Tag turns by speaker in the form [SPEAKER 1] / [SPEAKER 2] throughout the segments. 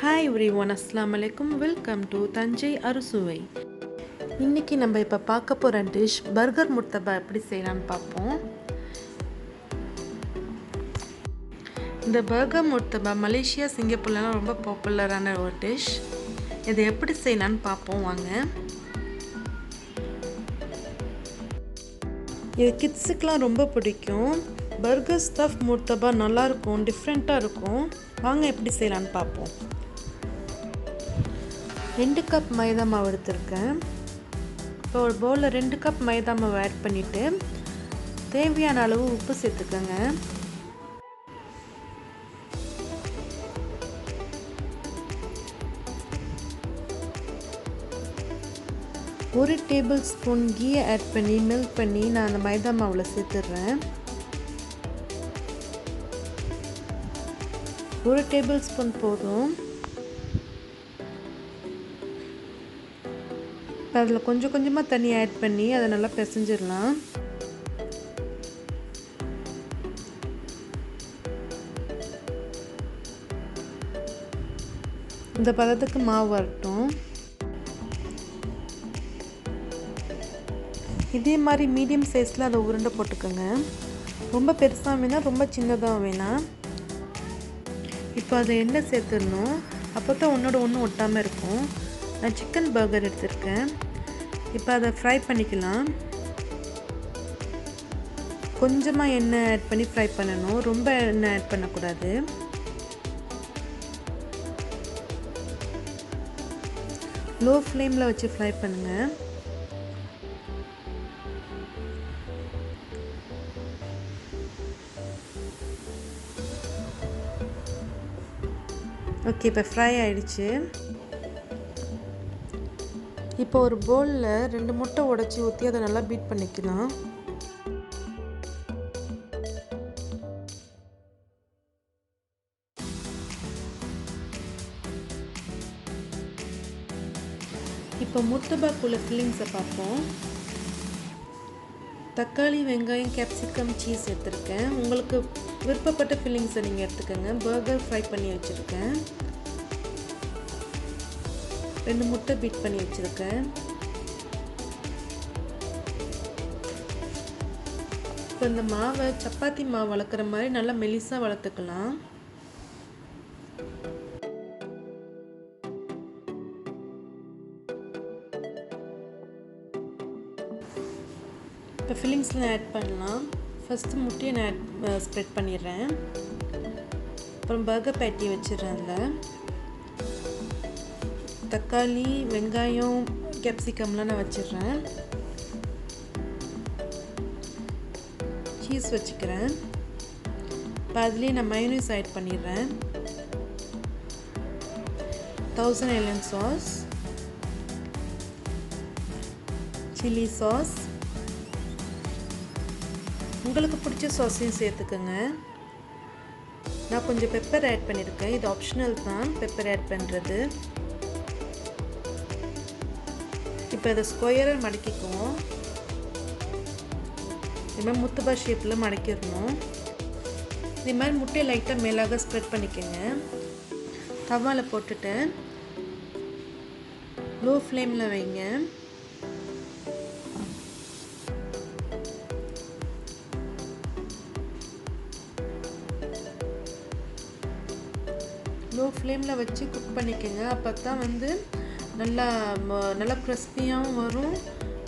[SPEAKER 1] Hi everyone, அஸ்ஸலாமு அலைக்கும். Welcome to Thanjai அறுசுவை. இன்றைக்கி நம்ம இப்போ பார்க்க போகிற டிஷ் பர்கர் முர்த்தபா எப்படி செய்யலான்னு பார்ப்போம். இந்த பர்கர் முர்த்தபா மலேசியா, சிங்கப்பூர்லாம் ரொம்ப பாப்புலரான ஒரு டிஷ். இதை எப்படி செய்யலான்னு பார்ப்போம் வாங்க. இது கிட்ஸுக்கெலாம் ரொம்ப பிடிக்கும். பர்கர் ஸ்டஃப் முர்த்தபா நல்லாயிருக்கும், டிஃப்ரெண்ட்டாக இருக்கும். வாங்க எப்படி செய்யலான்னு பார்ப்போம். 2 கப் மைதா மாவு எடுத்திருக்கேன். இப்போ ஒரு பவுலில் 2 கப் மைதா மாவு ஆட் பண்ணிவிட்டு தேவையான அளவு உப்பு சேர்த்துக்கோங்க. ஒரு டேபிள் ஸ்பூன் கீயை ஆட் பண்ணி மெல்ட் பண்ணி நான் அந்த மைதா மாவில் சேர்த்துடுறேன். 1 டேபிள் ஸ்பூன் போதும். அதில் கொஞ்சம் கொஞ்சமாக தண்ணி ஆட் பண்ணி அதை நல்லா பிசைஞ்சிடலாம். இந்த பதத்துக்கு மாவு வரட்டும். இதே மாதிரி மீடியம் சைஸில் அதை உருண்டை போட்டுக்கோங்க. ரொம்ப பெருசாக வேணாம், ரொம்ப சின்னதாக வேணாம். இப்போ அதை எண்ணெய் சேர்த்துடணும். அப்போ தான் ஒன்றோட ஒன்று ஒட்டாமல் இருக்கும். நான் சிக்கன் பர்கர் எடுத்திருக்கேன். இப்போ அதை ஃப்ரை பண்ணிக்கலாம். கொஞ்சமாக எண்ணெய் ஆட் பண்ணி ஃப்ரை பண்ணணும், ரொம்ப எண்ணெய் ஆட் பண்ணக்கூடாது. லோ ஃப்ளேமில் வச்சு ஃப்ரை பண்ணுங்கள். ஓகே, இப்போ ஃப்ரை ஆகிடுச்சு. இப்போ ஒரு பவுலில் 2 முட்டை உடைச்சி ஊற்றி அதை நல்லா பீட் பண்ணிக்கலாம். இப்போ முர்த்தபாக்குள்ள ஃபில்லிங்ஸை பார்ப்போம். தக்காளி, வெங்காயம், கேப்சிகம், சீஸ் எடுத்துருக்கேன். உங்களுக்கு விருப்பப்பட்ட ஃபில்லிங்ஸை நீங்கள் எடுத்துக்கோங்க. பர்கர் ஃப்ரை பண்ணி வச்சுருக்கேன். 2 முட்டை பீட் பண்ணி வச்சுருக்கேன். இப்போ இந்த மாவை சப்பாத்தி மாவு வளர்க்குற மாதிரி நல்லா மெலிசாக வளர்த்துக்கலாம். இப்போ ஃபில்லிங்ஸ்லாம் ஆட் பண்ணலாம். ஃபஸ்ட்டு முட்டையை நான் ஸ்ப்ரெட் பண்ணிடுறேன். அப்புறம் பர்கர் பேட்டி வச்சிடுறேன். அதில் தக்காளி, வெங்காயம், கேப்சிகம்லாம் நான் வச்சிடுறேன். சீஸ் வச்சுக்கிறேன். இப்போ அதுலேயே நான் மயோனீஸ் ஆட் பண்ணிடுறேன். 1000 ml சாஸ், சில்லி சாஸ், உங்களுக்கு பிடிச்ச சாஸையும் சேர்த்துக்கோங்க. நான் கொஞ்சம் பெப்பர் ஆட் பண்ணியிருக்கேன். இது ஆப்ஷனல் தான், பெப்பர் ஆட் பண்ணுறது. இப்போ இதை ஸ்கொயராக மடக்கிக்குவோம். இது மாதிரி முர்த்தபா ஷேப்பில் மடக்கிடணும். இதே மாதிரி முட்டையை லைட்டாக மேலாக ஸ்ப்ரெட் பண்ணிக்கோங்க. தவாவில் போட்டுட்டு லோ ஃப்ளேமில் வைங்க. லோ ஃப்ளேமில் வச்சு குக் பண்ணிக்கோங்க. அப்போ தான் நல்லா கிறிஸ்பியாகவும் வரும்,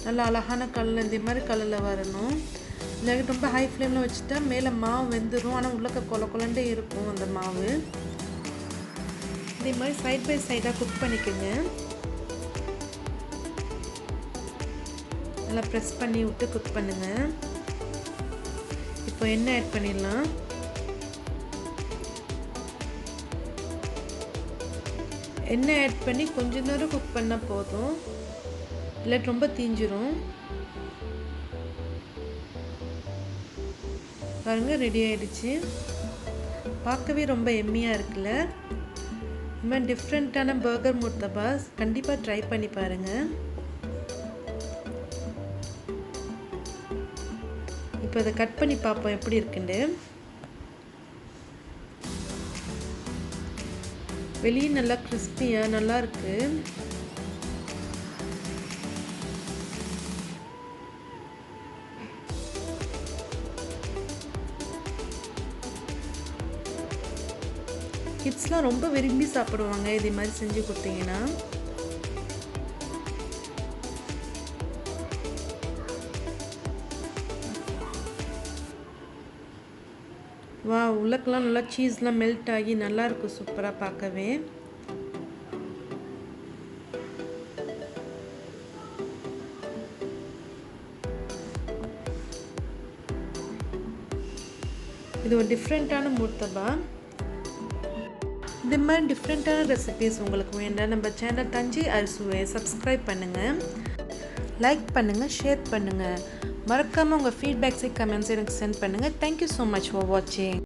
[SPEAKER 1] நல்லா அழகான கலர், இந்த மாதிரி கலரில் வரணும். இல்லை ரொம்ப ஹை ஃப்ளேமில் வச்சுட்டா மேலே மாவு வெந்துடும், ஆனால் உள்ளக்க கொல கொலண்டே இருக்கும் அந்த மாவு. இதே மாதிரி சைட் பை சைடாக குக் பண்ணிக்கோங்க. நல்லா ப்ரெஸ் பண்ணி விட்டு குக் பண்ணுங்கள். இப்போ எண்ணெய் ஆட் பண்ணிடலாம். எண்ணெய் ஆட் பண்ணி கொஞ்சம் நேரம் குக் பண்ணால் போதும், இல்லை ரொம்ப தீஞ்சிரும். பாருங்க, ரெடி ஆகிடுச்சு. பார்க்கவே ரொம்ப எம்மியாக இருக்குல்ல. இந்த மாதிரி டிஃப்ரெண்ட்டான பர்கர் முர்த்தபா கண்டிப்பாக ட்ரை பண்ணி பாருங்கள். இப்போ அதை கட் பண்ணி பார்ப்போம் எப்படி இருக்குன்னு. வெளியே நல்லா கிறிஸ்பியாக நல்லா இருக்கு. கிட்ஸ்லாம் ரொம்ப விரும்பி சாப்பிடுவாங்க இதே மாதிரி செஞ்சு கொடுத்தீங்கன்னா. வா, உள்ளக்கெல்லாம் நல்லா சீஸ்லாம் மெல்ட் ஆகி நல்லா இருக்கும் சூப்பராக பார்க்கவே. இது ஒரு டிஃப்ரெண்ட்டான முர்தபா. இந்த மாதிரி டிஃப்ரெண்ட்டான ரெசிபீஸ் உங்களுக்கு வேண்டாம் நம்ம சேனல் தஞ்சை அரிசுவை சப்ஸ்கிரைப் பண்ணுங்கள், லைக் பண்ணுங்கள், ஷேர் பண்ணுங்கள். மறக்காமல் உங்கள் ஃபீட்பேக்ஸை கமெண்ட்ஸ் எனக்கு சென்ட் பண்ணுங்கள். தேங்க்யூ ஸோ மச் ஃபார் வாட்சிங்.